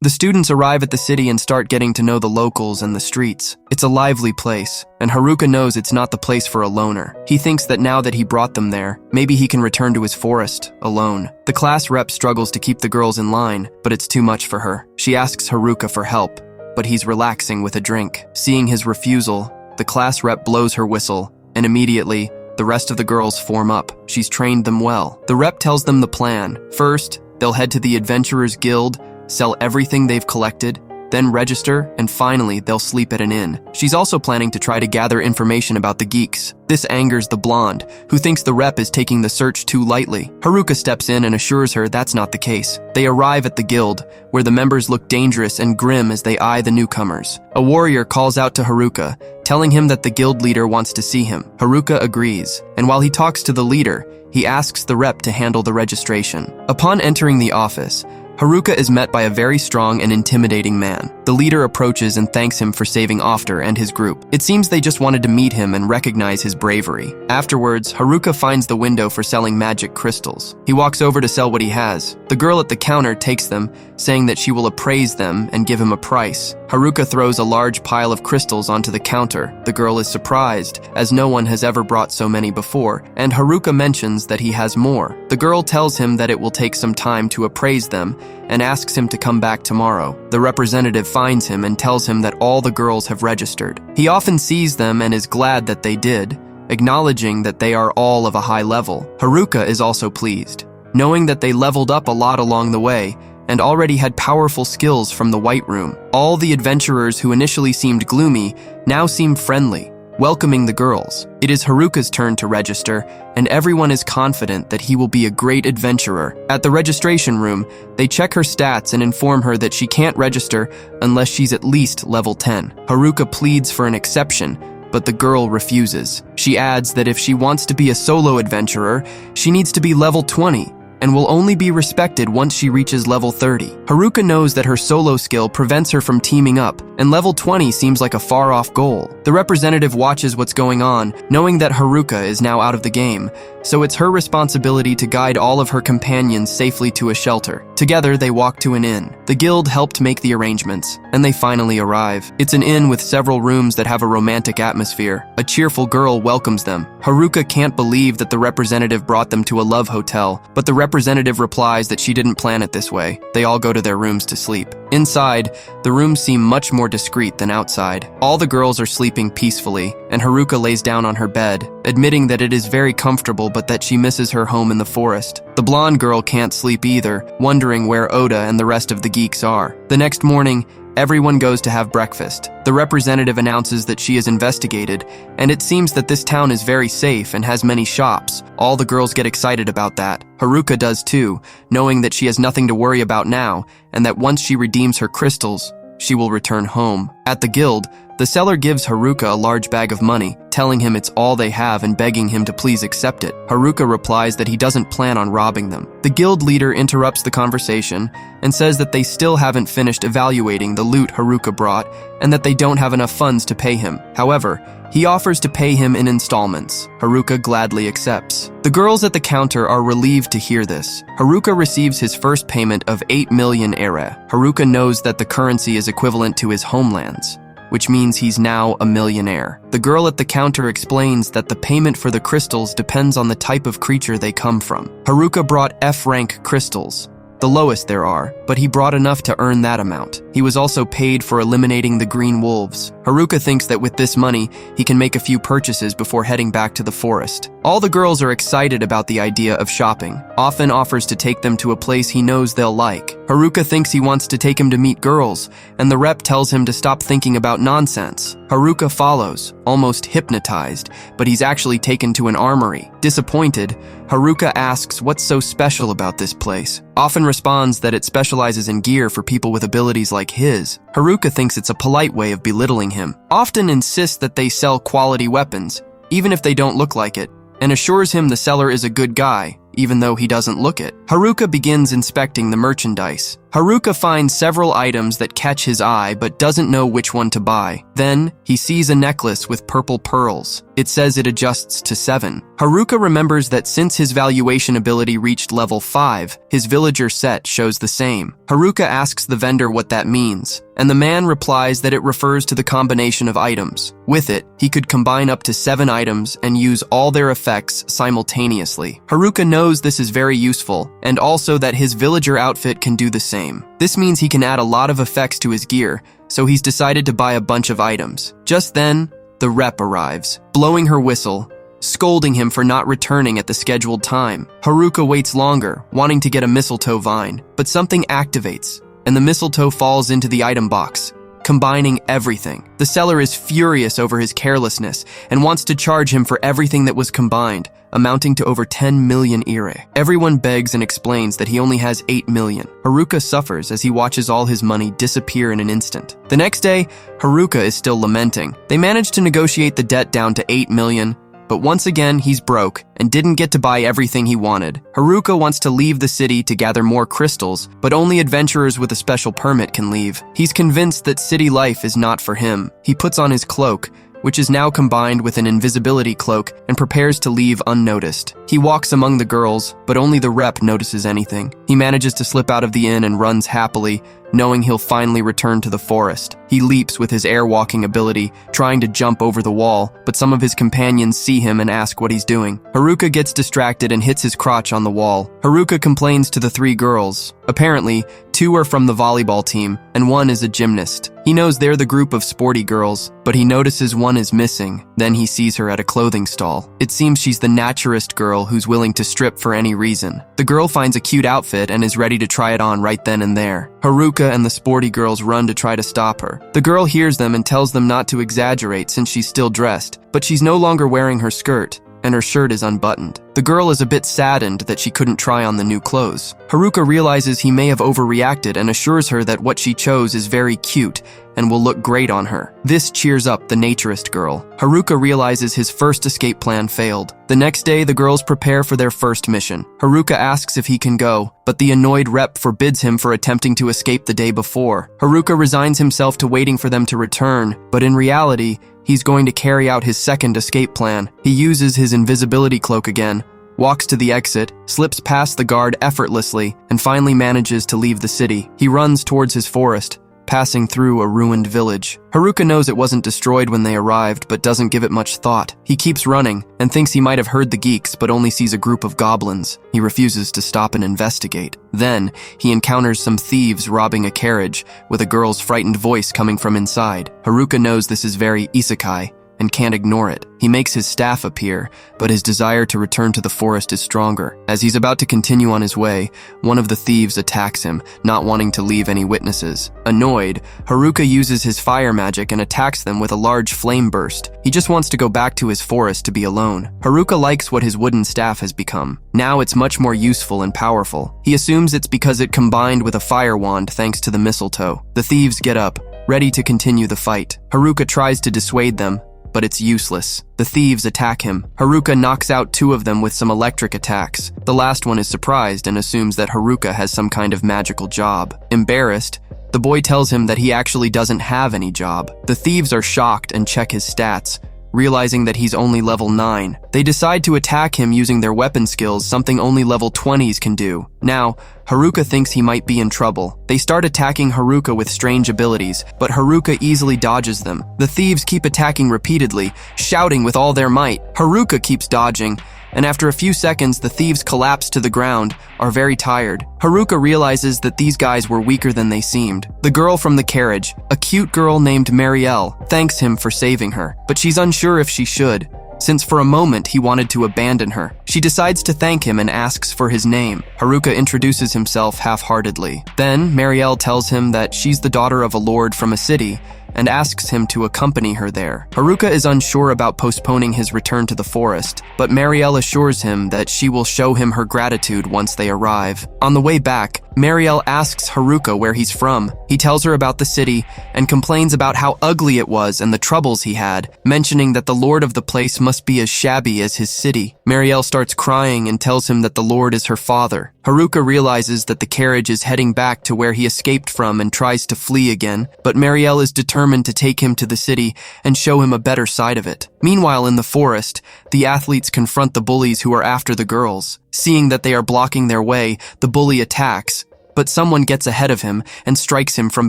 The students arrive at the city and start getting to know the locals and the streets. It's a lively place, and Haruka knows it's not the place for a loner. He thinks that now that he brought them there, maybe he can return to his forest, alone. The class rep struggles to keep the girls in line, but it's too much for her. She asks Haruka for help, but he's relaxing with a drink. Seeing his refusal, the class rep blows her whistle, and immediately, the rest of the girls form up. She's trained them well. The rep tells them the plan. First, they'll head to the Adventurers Guild, sell everything they've collected, then register, and finally, they'll sleep at an inn. She's also planning to try to gather information about the geeks. This angers the blonde, who thinks the rep is taking the search too lightly. Haruka steps in and assures her that's not the case. They arrive at the guild, where the members look dangerous and grim as they eye the newcomers. A warrior calls out to Haruka, telling him that the guild leader wants to see him. Haruka agrees, and while he talks to the leader, he asks the rep to handle the registration. Upon entering the office, Haruka is met by a very strong and intimidating man. The leader approaches and thanks him for saving Ofter and his group. It seems they just wanted to meet him and recognize his bravery. Afterwards, Haruka finds the window for selling magic crystals. He walks over to sell what he has. The girl at the counter takes them, saying that she will appraise them and give him a price. Haruka throws a large pile of crystals onto the counter. The girl is surprised, as no one has ever brought so many before, and Haruka mentions that he has more. The girl tells him that it will take some time to appraise them, and asks him to come back tomorrow. The representative finds him and tells him that all the girls have registered. He often sees them and is glad that they did, acknowledging that they are all of a high level. Haruka is also pleased, knowing that they leveled up a lot along the way, and already had powerful skills from the White Room. All the adventurers who initially seemed gloomy now seem friendly, welcoming the girls. It is Haruka's turn to register, and everyone is confident that he will be a great adventurer. At the registration room, they check her stats and inform her that she can't register unless she's at least level 10. Haruka pleads for an exception, but the girl refuses. She adds that if she wants to be a solo adventurer, she needs to be level 20, and will only be respected once she reaches level 30. Haruka knows that her solo skill prevents her from teaming up, and level 20 seems like a far-off goal. The representative watches what's going on, knowing that Haruka is now out of the game, so it's her responsibility to guide all of her companions safely to a shelter. Together, they walk to an inn. The guild helped make the arrangements, and they finally arrive. It's an inn with several rooms that have a romantic atmosphere. A cheerful girl welcomes them. Haruka can't believe that the representative brought them to a love hotel, but the representative replies that she didn't plan it this way. They all go to their rooms to sleep. Inside, the rooms seem much more discreet than outside. All the girls are sleeping peacefully, and Haruka lays down on her bed, admitting that it is very comfortable but that she misses her home in the forest. The blonde girl can't sleep either, wondering where Oda and the rest of the geeks are. The next morning, everyone goes to have breakfast. The representative announces that she is investigated, and it seems that this town is very safe and has many shops. All the girls get excited about that. Haruka does too, knowing that she has nothing to worry about now, and that once she redeems her crystals, she will return home. At the guild, the seller gives Haruka a large bag of money, telling him it's all they have and begging him to please accept it. Haruka replies that he doesn't plan on robbing them. The guild leader interrupts the conversation and says that they still haven't finished evaluating the loot Haruka brought and that they don't have enough funds to pay him. However, he offers to pay him in installments. Haruka gladly accepts. The girls at the counter are relieved to hear this. Haruka receives his first payment of 8 million ere. Haruka knows that the currency is equivalent to his homeland's, which means he's now a millionaire. The girl at the counter explains that the payment for the crystals depends on the type of creature they come from. Haruka brought F-rank crystals, the lowest there are, but he brought enough to earn that amount. He was also paid for eliminating the green wolves. Haruka thinks that with this money, he can make a few purchases before heading back to the forest. All the girls are excited about the idea of shopping. Often offers to take them to a place he knows they'll like. Haruka thinks he wants to take him to meet girls, and the rep tells him to stop thinking about nonsense. Haruka follows, almost hypnotized, but he's actually taken to an armory. Disappointed, Haruka asks what's so special about this place. Often responds that it specializes in gear for people with abilities like his. Haruka thinks it's a polite way of belittling him. Often insists that they sell quality weapons, even if they don't look like it, and assures him the seller is a good guy, even though he doesn't look it. Haruka begins inspecting the merchandise. Haruka finds several items that catch his eye but doesn't know which one to buy. Then, he sees a necklace with purple pearls. It says it adjusts to 7. Haruka remembers that since his valuation ability reached level 5, his villager set shows the same. Haruka asks the vendor what that means, and the man replies that it refers to the combination of items. With it, he could combine up to 7 items and use all their effects simultaneously. Haruka knows this is very useful, and also that his villager outfit can do the same. This means he can add a lot of effects to his gear, so he's decided to buy a bunch of items. Just then, the rep arrives, blowing her whistle, scolding him for not returning at the scheduled time. Haruka waits longer, wanting to get a mistletoe vine, but something activates, and the mistletoe falls into the item box, combining everything. The seller is furious over his carelessness and wants to charge him for everything that was combined, amounting to over 10 million ire. Everyone begs and explains that he only has 8 million. Haruka suffers as he watches all his money disappear in an instant. The next day, Haruka is still lamenting. They manage to negotiate the debt down to 8 million, but once again, he's broke and didn't get to buy everything he wanted. Haruka wants to leave the city to gather more crystals, but only adventurers with a special permit can leave. He's convinced that city life is not for him. He puts on his cloak, which is now combined with an invisibility cloak, and prepares to leave unnoticed. He walks among the girls, but only the rep notices anything. He manages to slip out of the inn and runs happily, knowing he'll finally return to the forest. He leaps with his air-walking ability, trying to jump over the wall, but some of his companions see him and ask what he's doing. Haruka gets distracted and hits his crotch on the wall. Haruka complains to the 3 girls. Apparently, 2 are from the volleyball team, and 1 is a gymnast. He knows they're the group of sporty girls, but he notices 1 is missing. Then he sees her at a clothing stall. It seems she's the naturist girl who's willing to strip for any reason. The girl finds a cute outfit and is ready to try it on right then and there. Haruka and the sporty girls run to try to stop her. The girl hears them and tells them not to exaggerate since she's still dressed, but she's no longer wearing her skirt, and her shirt is unbuttoned. The girl is a bit saddened that she couldn't try on the new clothes. Haruka realizes he may have overreacted and assures her that what she chose is very cute and will look great on her. This cheers up the naturist girl. Haruka realizes his first escape plan failed. The next day, the girls prepare for their first mission. Haruka asks if he can go, but the annoyed rep forbids him for attempting to escape the day before. Haruka resigns himself to waiting for them to return, but in reality, he's going to carry out his second escape plan. He uses his invisibility cloak again, walks to the exit, slips past the guard effortlessly, and finally manages to leave the city. He runs towards his forest, passing through a ruined village. Haruka knows it wasn't destroyed when they arrived, but doesn't give it much thought. He keeps running and thinks he might have heard the geeks, but only sees a group of goblins. He refuses to stop and investigate. Then, he encounters some thieves robbing a carriage, with a girl's frightened voice coming from inside. Haruka knows this is very Isekai, and can't ignore it. He makes his staff appear, but his desire to return to the forest is stronger. As he's about to continue on his way, one of the thieves attacks him, not wanting to leave any witnesses. Annoyed, Haruka uses his fire magic and attacks them with a large flame burst. He just wants to go back to his forest to be alone. Haruka likes what his wooden staff has become. Now it's much more useful and powerful. He assumes it's because it combined with a fire wand thanks to the mistletoe. The thieves get up, ready to continue the fight. Haruka tries to dissuade them, but it's useless. The thieves attack him. Haruka knocks out 2 of them with some electric attacks. The last one is surprised and assumes that Haruka has some kind of magical job. Embarrassed, the boy tells him that he actually doesn't have any job. The thieves are shocked and check his stats, realizing that he's only level 9. They decide to attack him using their weapon skills, something only level 20s can do. Now, Haruka thinks he might be in trouble. They start attacking Haruka with strange abilities, but Haruka easily dodges them. The thieves keep attacking repeatedly, shouting with all their might. Haruka keeps dodging, and after a few seconds, the thieves collapse to the ground, are very tired. Haruka realizes that these guys were weaker than they seemed. The girl from the carriage, a cute girl named Marielle, thanks him for saving her, but she's unsure if she should, since for a moment he wanted to abandon her. She decides to thank him and asks for his name. Haruka introduces himself half-heartedly. Then, Marielle tells him that she's the daughter of a lord from a city, and asks him to accompany her there. Haruka is unsure about postponing his return to the forest, but Marielle assures him that she will show him her gratitude once they arrive. On the way back, Marielle asks Haruka where he's from. He tells her about the city and complains about how ugly it was and the troubles he had, mentioning that the lord of the place must be as shabby as his city. Marielle starts crying and tells him that the Lord is her father. Haruka realizes that the carriage is heading back to where he escaped from and tries to flee again, but Marielle is determined to take him to the city and show him a better side of it. Meanwhile, in the forest, the athletes confront the bullies who are after the girls. Seeing that they are blocking their way, the bully attacks, but someone gets ahead of him and strikes him from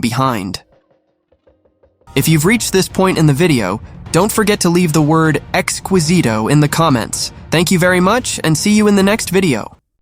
behind. If you've reached this point in the video, don't forget to leave the word Exquisito in the comments. Thank you very much, and see you in the next video.